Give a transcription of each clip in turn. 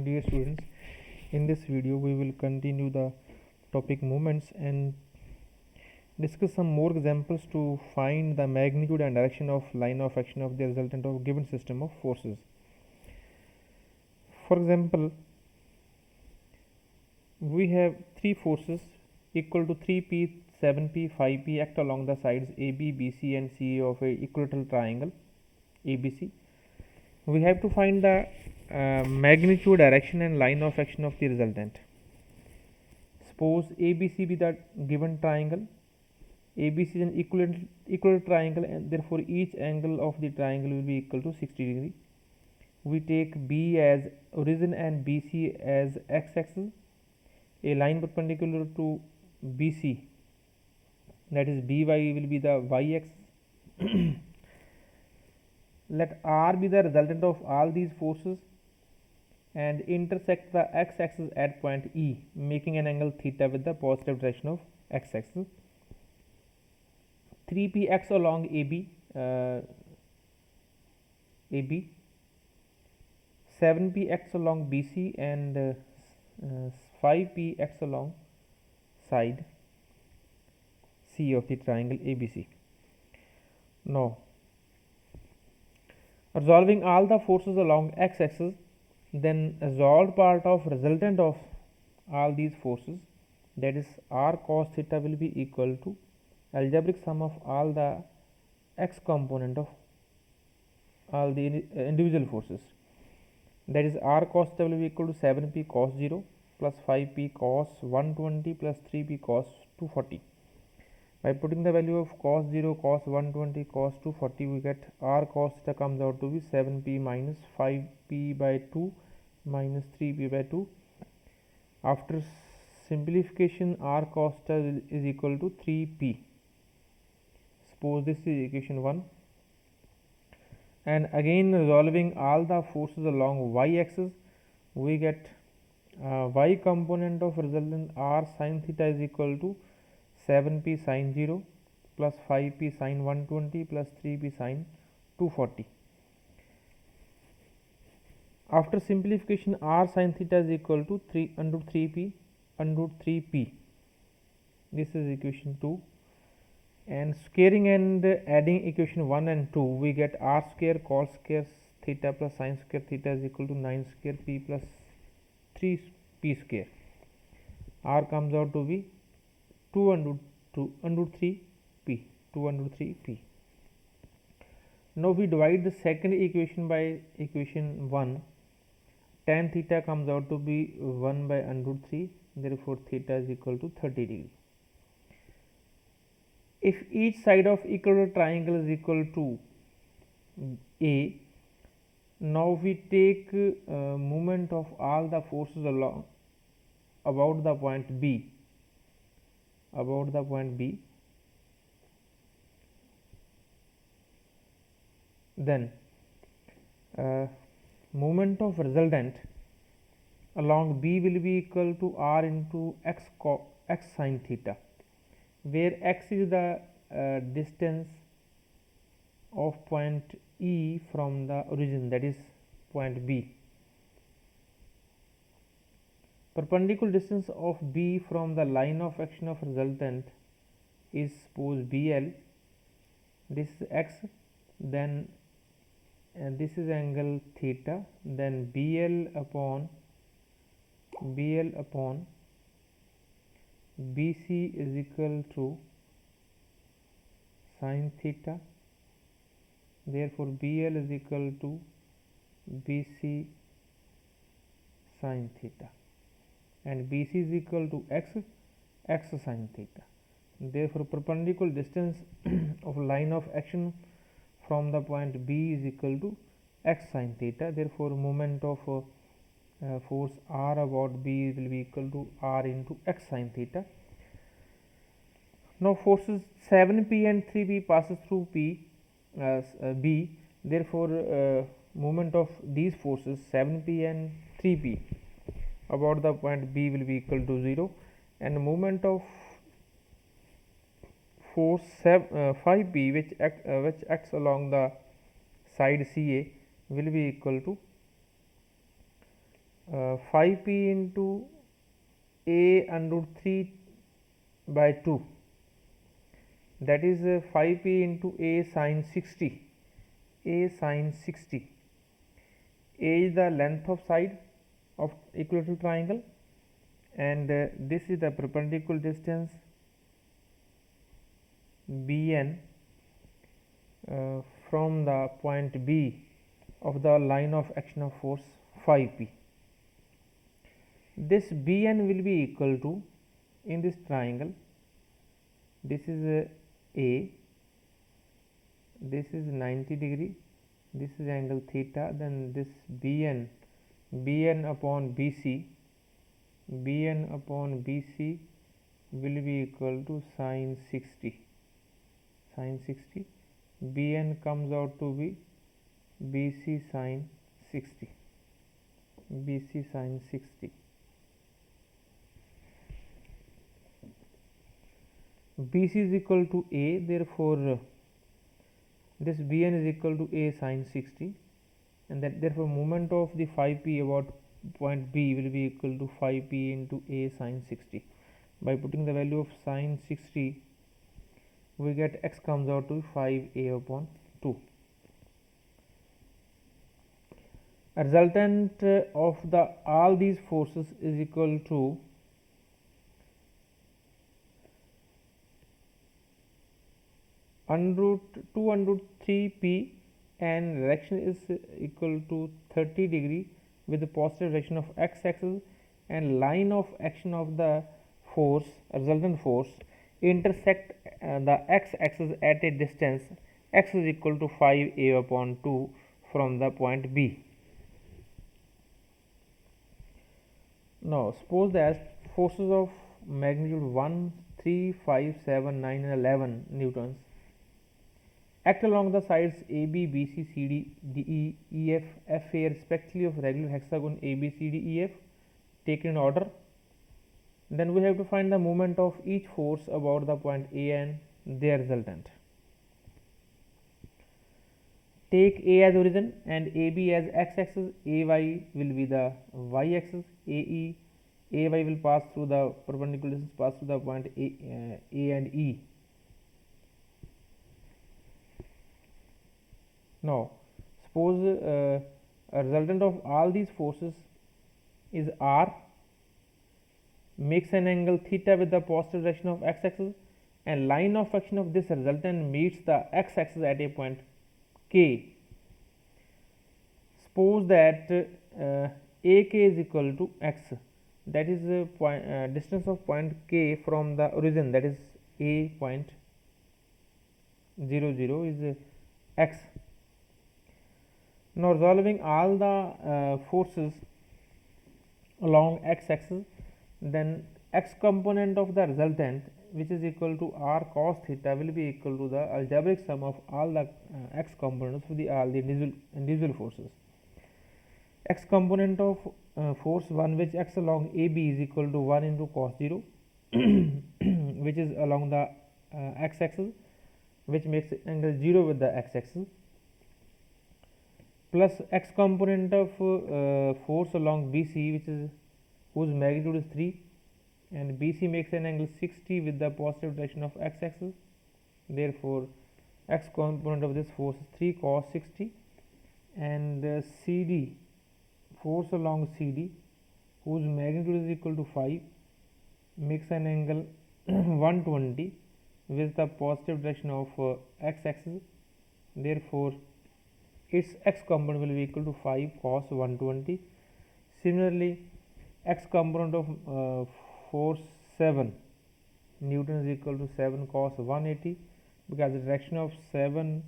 Dear students, in this video we will continue the topic moments and discuss some more examples to find the magnitude and direction of line of action of the resultant of given system of forces. For example, we have three forces equal to 3p, 7p, 5p act along the sides AB, BC and CA of a equilateral triangle ABC. We have to find the magnitude, direction and line of action of the resultant. Suppose ABC be the given triangle. ABC is an equilateral triangle and therefore each angle of the triangle will be equal to 60 degree. We take B as origin and BC as x-axis. A line perpendicular to BC, that is BY, will be the y-axis. Let R be the resultant of all these forces and intersect the x-axis at point E, making an angle theta with the positive direction of x-axis. 3px along AB, 7px along BC and 5px along side C of the triangle ABC. Now, resolving all the forces along x-axis, then resolved part of resultant of all these forces, that is r cos theta, will be equal to algebraic sum of all the x component of all the individual forces. That is r cos theta will be equal to 7p cos 0 plus 5p cos 120 plus 3p cos 240. By putting the value of cos 0, cos 120, cos 240, we get r cos theta comes out to be 7p minus 5p by 2 minus 3p by 2. After simplification, r cos theta is equal to 3p. Suppose this is equation 1. And again resolving all the forces along y-axis, we get y component of resultant r sin theta is equal to 7p sin 0 plus 5p sin 120 plus 3p sin 240. After simplification, r sin theta is equal to 3 under 3p under 3p. This is equation 2. And squaring and adding equation 1 and 2, we get r square cos square theta plus sin square theta is equal to 9 square p plus 3p square. R comes out to be 2 under 3p. Now we divide the second equation by equation 1. Tan theta comes out to be 1 by under 3. Therefore theta is equal to 30 degree. If each side of equilateral triangle is equal to A, now we take moment of all the forces along about the point B. Then moment of resultant along B will be equal to r into x sin theta, where x is the distance of point E from the origin, that is point B. Perpendicular distance of B from the line of action of resultant is suppose BL. This is x, then this is angle theta, then BL upon BC is equal to sin theta. Therefore BL is equal to BC sin theta, and BC is equal to x sin theta. Therefore perpendicular distance of line of action from the point B is equal to x sin theta. Therefore moment of force R about B will be equal to R into x sin theta. Now forces 7p and 3p passes through B. Therefore moment of these forces 7p and 3p about the point B will be equal to 0, and moment of force 5p which acts along the side CA will be equal to 5p into a under root 3 by 2, that is 5p into a sin 60. A sin 60, a is the length of side of equilateral triangle, and this is the perpendicular distance bn from the point B of the line of action of force 5p. This bn will be equal to, in this triangle, this is a, this is 90 degree, this is angle theta, then this bn upon bc, bn upon bc will be equal to sin 60. Sin 60, bn comes out to be bc sin 60, bc sin 60. BC is equal to a, therefore this bn is equal to a sin 60, and that therefore moment of the 5p about point B will be equal to 5p into a sin 60. By putting the value of sin 60, we get x comes out to 5a upon 2. A resultant of the all these forces is equal to under root 2 under root 3p, and direction is equal to 30 degree with the positive direction of x axis, and line of action of the force, resultant force, intersect the x axis at a distance x is equal to 5a upon 2 from the point B. Now suppose that forces of magnitude 1, 3, 5, 7, 9 and 11 newtons act along the sides AB, BC, CD, DE, EF, FA respectively of regular hexagon ABCDEF taken in order. Then we have to find the moment of each force about the point A and their resultant. Take A as origin and AB as x-axis, AY will be the y-axis, AE, AY will pass through the perpendicular distance, pass through the point A and E. Now suppose a resultant of all these forces is R, makes an angle theta with the positive direction of x-axis, and line of action of this resultant meets the x-axis at a point K. Suppose that AK is equal to x, that is distance of point K from the origin, that is A point 0 0 is x. Now resolving all the forces along x-axis, then x component of the resultant, which is equal to r cos theta, will be equal to the algebraic sum of all the x components of all the individual forces. X component of force 1, which acts along AB, is equal to 1 into cos 0 which is along the x-axis, which makes angle 0 with the x-axis, plus x component of force along BC, which is whose magnitude is 3, and BC makes an angle 60 with the positive direction of x-axis. Therefore x component of this force is 3 cos 60, and CD, force along CD, whose magnitude is equal to 5, makes an angle 120 with the positive direction of x-axis. Therefore its x component will be equal to 5 cos 120. Similarly, x component of force 7 Newton is equal to 7 cos 180, because the direction of 7,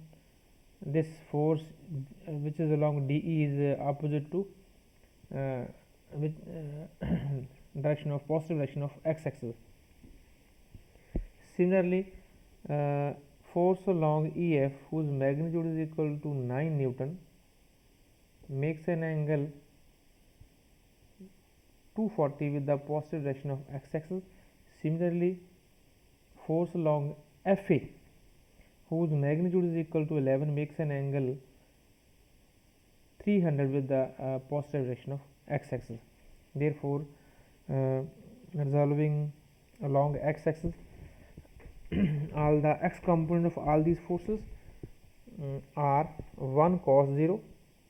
this force which is along DE is opposite to with direction of positive direction of x-axis. Similarly, force along EF, whose magnitude is equal to 9 Newton, makes an angle 240 with the positive direction of x-axis. Similarly, force along FA, whose magnitude is equal to 11, makes an angle 300 with the positive direction of x-axis. Therefore, resolving along x-axis, all the x component of all these forces are 1 cos 0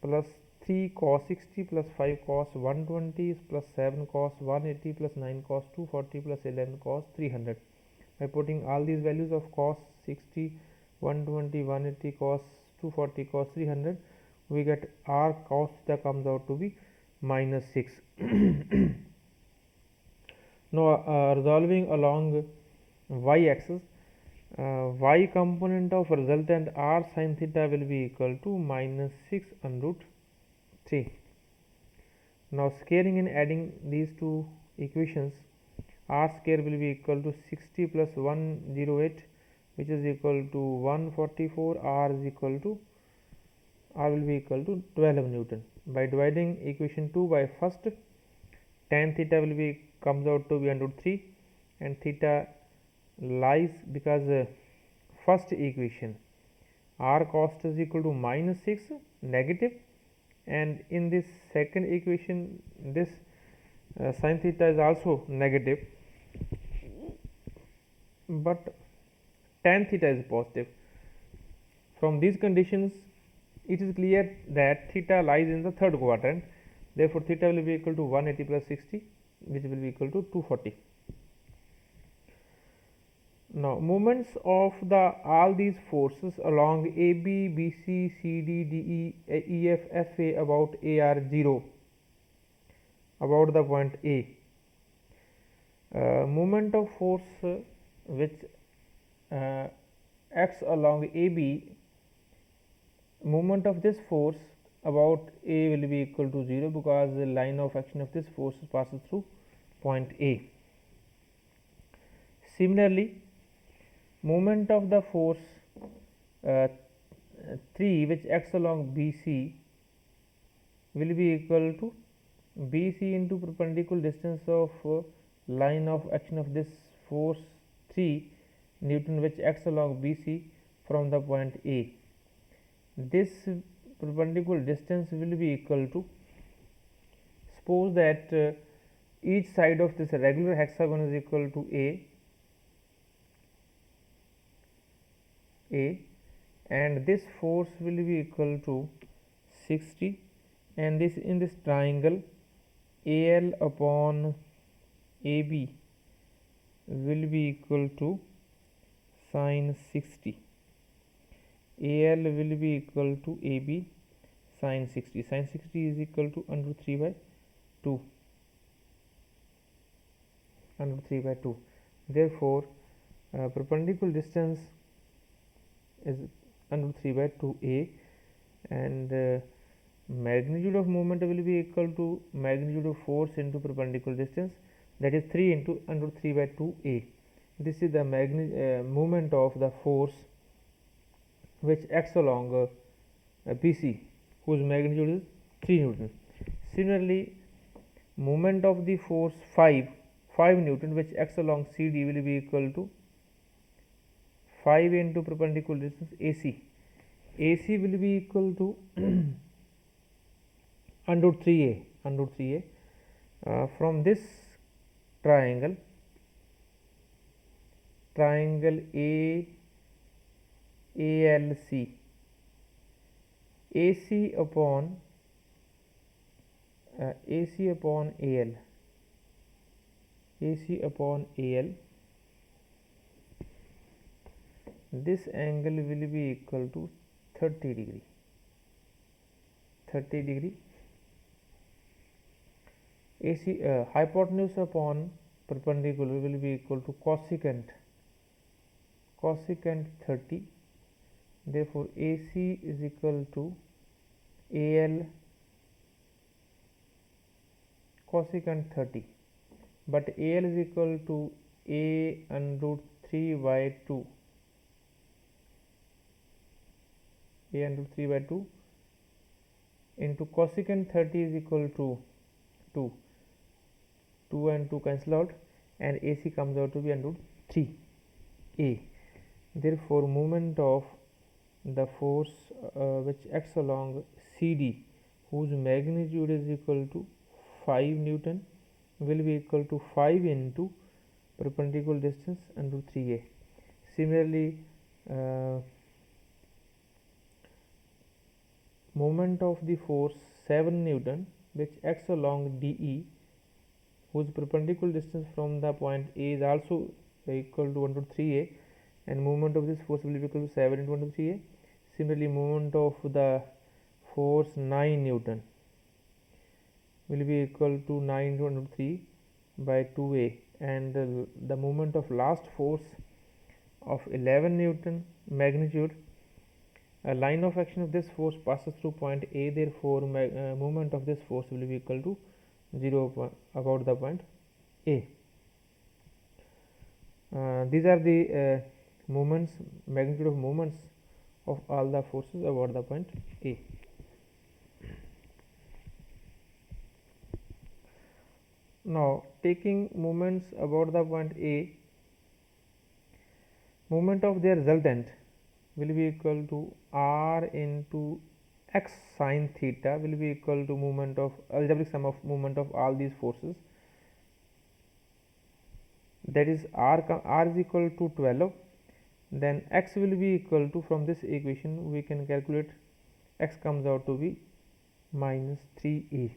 plus 3 cos 60 plus 5 cos 120 plus 7 cos 180 plus 9 cos 240 plus 11 cos 300. By putting all these values of cos 60, 120, 180, cos 240, cos 300, we get r cos theta comes out to be minus 6. Now resolving along y-axis, y component of resultant r sin theta will be equal to minus 6 under root 3. Now squaring and adding these two equations, r square will be equal to 60 plus 108, which is equal to 144. R will be equal to 12 Newton. By dividing equation 2 by first, tan theta will be comes out to be under root 3, and theta lies because first equation r cos is equal to minus 6 negative, and in this second equation this sin theta is also negative, but tan theta is positive. From these conditions, it is clear that theta lies in the third quadrant. Therefore, theta will be equal to 180 plus 60, which will be equal to 240. Now, moments of all these forces along AB, BC, CD, DE, EF, FA about A are 0, about the point A. Moment of force which acts along AB, moment of this force about A will be equal to 0, because the line of action of this force passes through point A. Similarly, moment of the force 3 which acts along BC will be equal to BC into perpendicular distance of line of action of this force 3 Newton which acts along BC from the point A. This perpendicular distance will be equal to, suppose that each side of this regular hexagon is equal to A, and this force will be equal to 60, and this in this triangle AL upon AB will be equal to sin 60. AL will be equal to AB sin 60. Sin 60 is equal to under 3 by 2. Under 3 by 2. Therefore, perpendicular distance is under 3 by 2A, and magnitude of moment will be equal to magnitude of force into perpendicular distance, that is 3 into under 3 by 2A. This is the moment of the force which acts along BC, whose magnitude is 3 Newton. Similarly, moment of the force 5 Newton which acts along CD will be equal to 5 into perpendicular distance AC. AC will be equal to under 3A. From this triangle ALC, AC upon AL, this angle will be equal to 30 degree. AC hypotenuse upon perpendicular will be equal to cosecant 30. Therefore, AC is equal to AL cosecant 30, but AL is equal to A under root 3 by 2. A under 3 by 2 into cosecant 30 is equal to 2 and 2 cancel out, and AC comes out to be under 3A. Therefore, moment of the force which acts along CD, whose magnitude is equal to 5 Newton will be equal to 5 into perpendicular distance under 3a. Similarly, moment of the force 7 Newton which acts along DE, whose perpendicular distance from the point A is also equal to 1 to 3a, and moment of this force will be equal to 7 into 1 to 3a. Similarly, moment of the force 9 Newton will be equal to 9 into 1 to 3 by 2a, and the moment of last force of 11 Newton magnitude. A line of action of this force passes through point A, therefore moment of this force will be equal to 0 about the point A. These are the moments, magnitude of moments of all the forces about the point A. Now, taking moments about the point A, moment of their resultant will be equal to r into x sine theta will be equal to moment of algebraic sum of moment of all these forces, that is r is equal to 12. Then x will be equal to, from this equation we can calculate, x comes out to be minus 3a.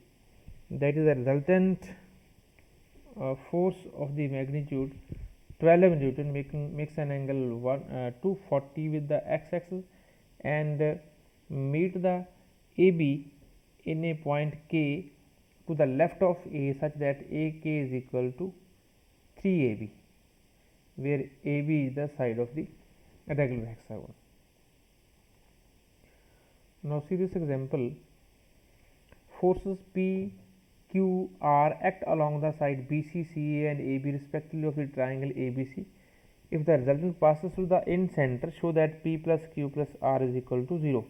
That is the resultant force of the magnitude 12 Newton makes an angle 240 with the x-axis and meet the AB in a point K to the left of A such that AK is equal to 3AB, where AB is the side of the regular hexagon. Now see this example. Forces P, Q, R act along the side BC, CA and AB respectively of the triangle ABC. If the resultant passes through the end center, show that P plus Q plus R is equal to 0.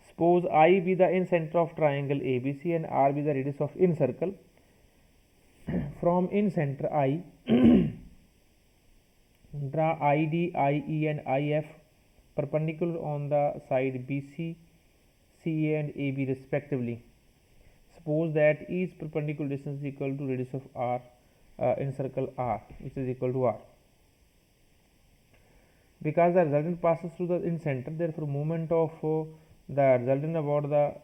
Suppose I be the end center of triangle ABC and R be the radius of end circle. From end center I, draw ID, IE and IF perpendicular on the side BC, CA and AB respectively. Suppose that each perpendicular distance is equal to radius of R in circle R, which is equal to R. Because the resultant passes through the end center, therefore moment of the resultant about the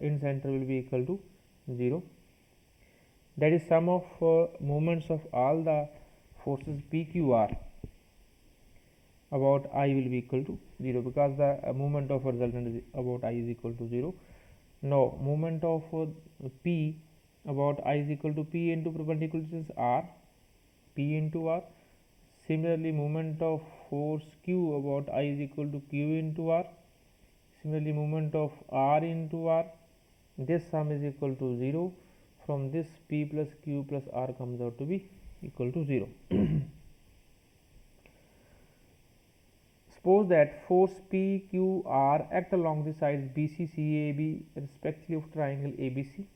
end center will be equal to 0. That is sum of moments of all the forces PQR about I will be equal to 0, because the moment of resultant is about I is equal to 0. Now moment of P about I is equal to P into perpendicular distance R, P into R. Similarly, moment of force Q about I is equal to Q into R. Similarly, moment of R into R. This sum is equal to 0. From this, P plus Q plus R comes out to be equal to 0. Suppose that force P, Q, R act along the sides BC, CA, AB respectively of triangle ABC.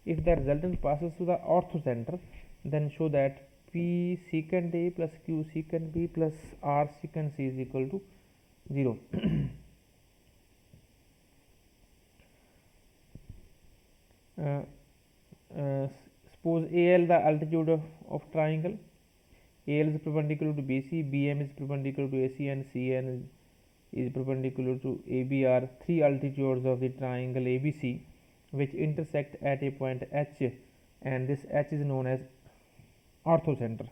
If the resultant passes through the orthocenter, then show that P secant A plus Q secant B plus R secant C is equal to 0. Suppose AL the altitude of triangle. AL is perpendicular to BC, BM is perpendicular to AC and CN is perpendicular to AB are three altitudes of the triangle ABC which intersect at a point H, and this H is known as orthocenter.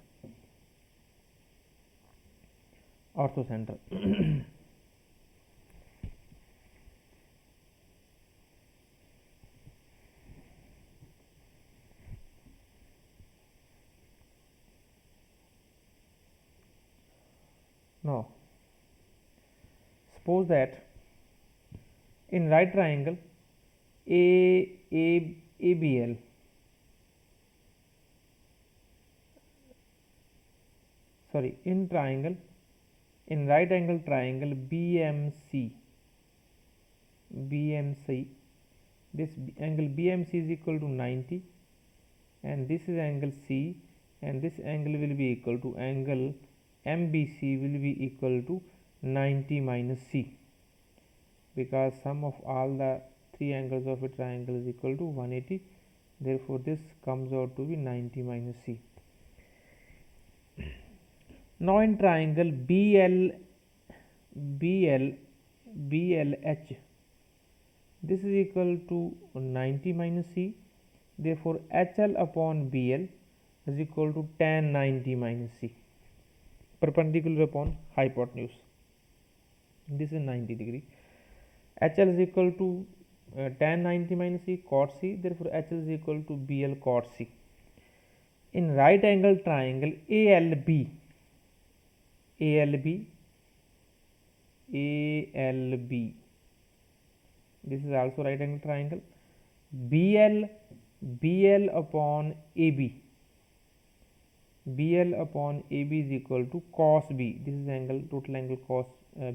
Now suppose that in right triangle ABL in right angle triangle BMC, this angle BMC is equal to 90 and this is angle C, and this angle will be equal to angle MBC will be equal to 90 minus C, because sum of all the 3 angles of a triangle is equal to 180. Therefore this comes out to be 90 minus C. Now in triangle BLH, this is equal to 90 minus C. Therefore HL upon BL is equal to tan 90 minus C, perpendicular upon hypotenuse. This is 90 degree. HL is equal to tan 90 minus C cot C. Therefore HL is equal to BL cot C. In right angle triangle ALB, this is also right angle triangle. BL upon AB, is equal to cos B. This is angle, total angle cos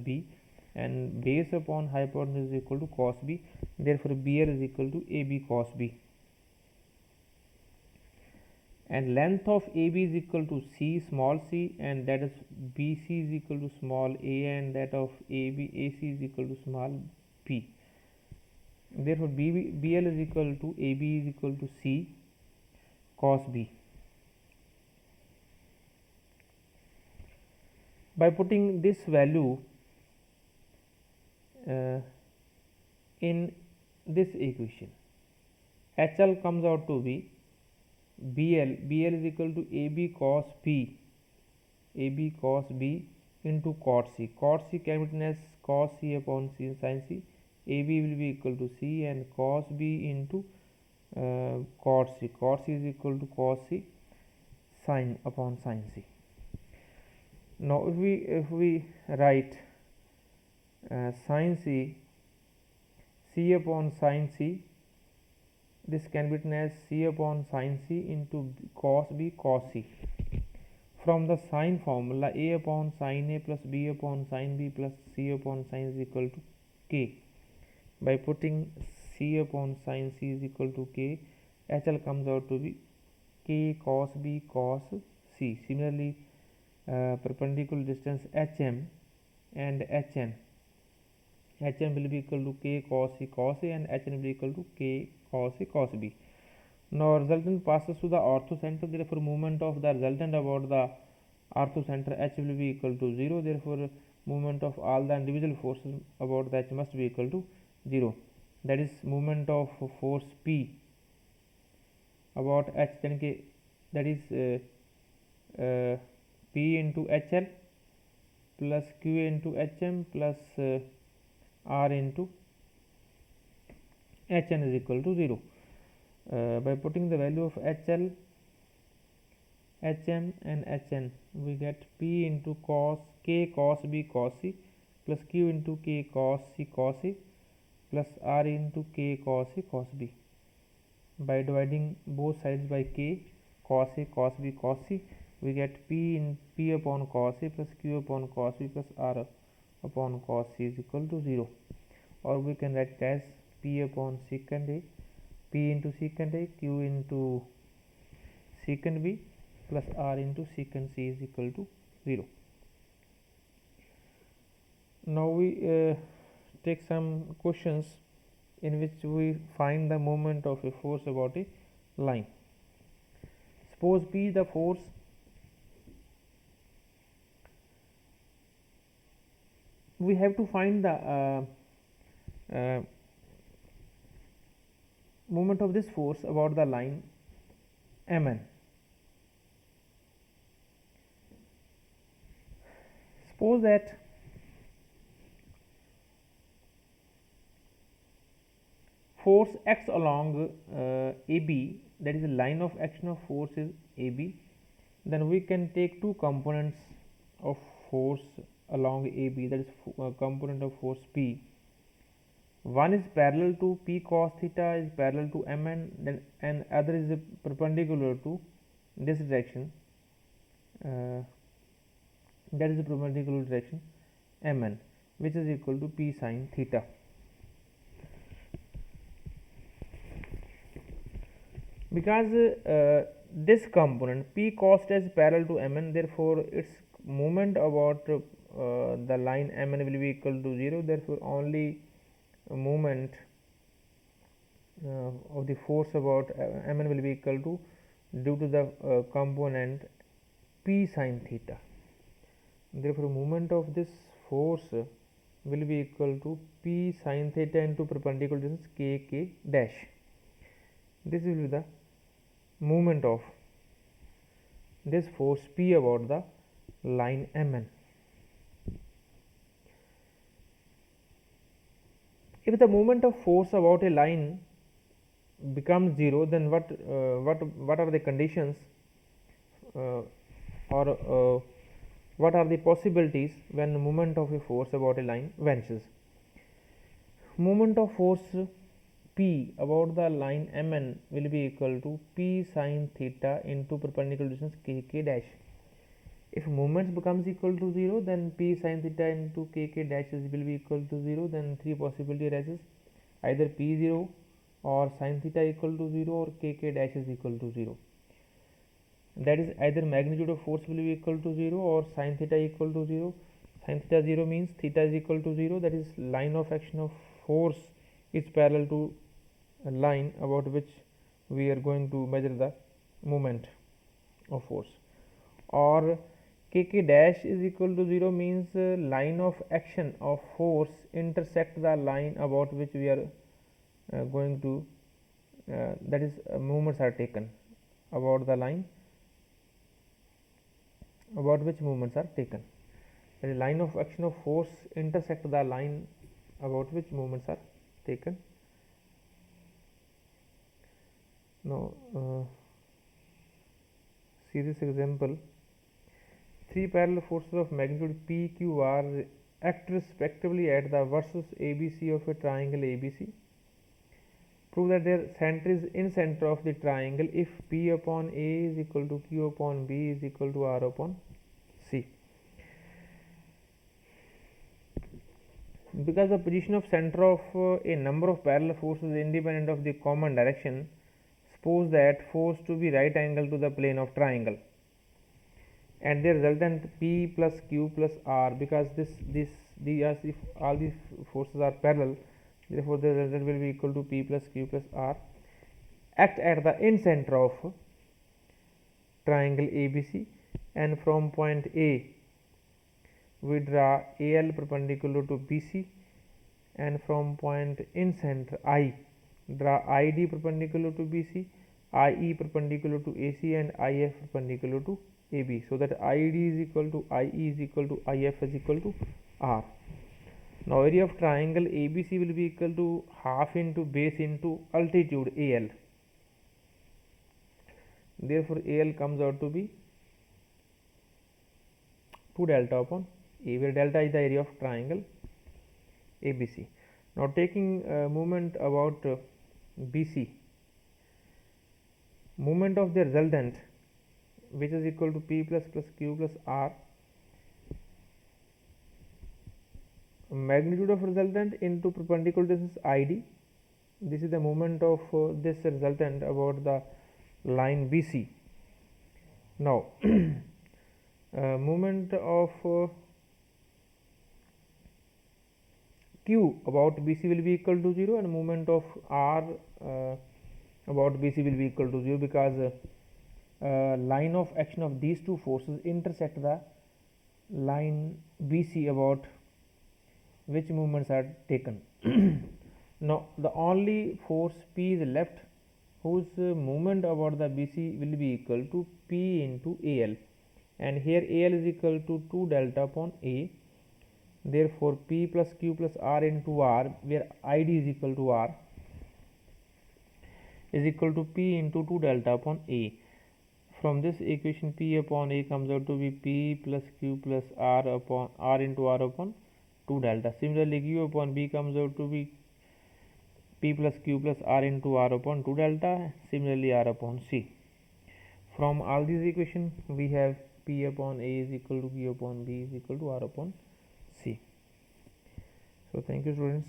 B, and base upon hypotenuse is equal to cos B. Therefore BL is equal to AB cos B. And length of AB is equal to C small c, and that is BC is equal to small a, and that of AC is equal to small p. Therefore BL is equal to AB is equal to C cos B. By putting this value in this equation, HL comes out to be BL is equal to AB cos B into cot C. Cot C can be written as cos C upon C sin C. AB will be equal to C, and cos B into cot C. Cot C is equal to cos C sin upon sin C. Now if we write sin C upon sin C, this can be written as C upon sin C into cos B cos C. From the sine formula, A upon sin A plus B upon sin B plus C upon sin is equal to K. By putting C upon sin C is equal to K, HL comes out to be K cos B cos C. Similarly, perpendicular distance HM and HN will be equal to K cos C cos A, and HN will be equal to K cos A cos B. Now resultant passes to the orthocenter. Therefore movement of the resultant about the orthocenter H will be equal to 0. Therefore movement of all the individual forces about the H must be equal to 0. That is movement of force P about H, that is P into HL plus Q into HM plus R into HN is equal to 0. By putting the value of HL, HM and HN, we get P into K cos B cos C plus Q into K cos C cos A plus R into K cos A cos B. By dividing both sides by K cos A cos B cos C, we get P upon cos A plus Q upon cos B plus R upon cos C is equal to 0. Or we can write it as P upon secant A, P into secant A, Q into secant B plus R into secant C is equal to 0. Now we take some questions in which we find the moment of a force about a line. Suppose P the force we have to find the moment of this force about the line Mn. Suppose that force acts along AB, that is the line of action of force is AB, then we can take two components of force along AB, that is component of force P. One is parallel to P cos theta, is parallel to Mn, then and other is perpendicular to this direction, that is the perpendicular direction Mn, which is equal to P sin theta. Because this component P cos theta is parallel to Mn, therefore its moment about the line Mn will be equal to 0. Therefore only moment of the force about Mn will be equal to due to the component P sin theta. Therefore, moment of this force will be equal to P sin theta into perpendicular distance K dash. This will be the moment of this force P about the line Mn. If the moment of force about a line becomes 0, then what are the conditions or what are the possibilities when the moment of a force about a line vanishes? Moment of force P about the line Mn will be equal to P sin theta into perpendicular distance K dash. If moments becomes equal to 0, then P sin theta into K dashes will be equal to 0. Then three possibility arises: either P 0 or sin theta equal to 0 or K dash is equal to 0. That is, either magnitude of force will be equal to 0 or sin theta equal to 0. Sin theta 0 means theta is equal to 0, that is, line of action of force is parallel to a line about which we are going to measure the moment of force. Or K dash is equal to 0 means line of action of force intersect the line about which we are going to that is, movements are taken about the line about which movements are taken. That is, line of action of force intersect the line about which movements are taken. Now, see this example. Three parallel forces of magnitude P, Q, R act respectively at the versus ABC of a triangle ABC. Prove that their center is in center of the triangle if P upon A is equal to Q upon B is equal to R upon C. Because the position of center of a number of parallel forces is independent of the common direction, suppose that force to be right angle to the plane of triangle and the resultant P plus Q plus R. Because if all these forces are parallel, therefore the result will be equal to P plus Q plus R, act at the in center of triangle ABC, and from point A we draw AL perpendicular to BC, and from point in center I draw ID perpendicular to BC, IE perpendicular to AC, and IF perpendicular to AB, so that ID is equal to IE is equal to IF is equal to R. Now, area of triangle ABC will be equal to half into base into altitude AL. Therefore, AL comes out to be 2 delta upon A, where delta is the area of triangle ABC. Now, taking moment about BC, moment of the resultant, which is equal to P plus Q plus R, magnitude of resultant into perpendicular distance ID. This is the moment of this resultant about the line BC. Now, moment of Q about BC will be equal to 0, and moment of R about BC will be equal to 0, because line of action of these two forces intersect the line BC about which movements are taken. Now, the only force P is left whose movement about the BC will be equal to P into AL, and here AL is equal to 2 delta upon A. Therefore, P plus Q plus R into R, where ID is equal to R, is equal to P into 2 delta upon A. From this equation, P upon A comes out to be P plus Q plus R upon R into R upon 2 delta. Similarly, Q upon B comes out to be P plus Q plus R into R upon 2 delta. Similarly, R upon C. From all these equations, we have P upon A is equal to Q upon B is equal to R upon C. So, thank you, students.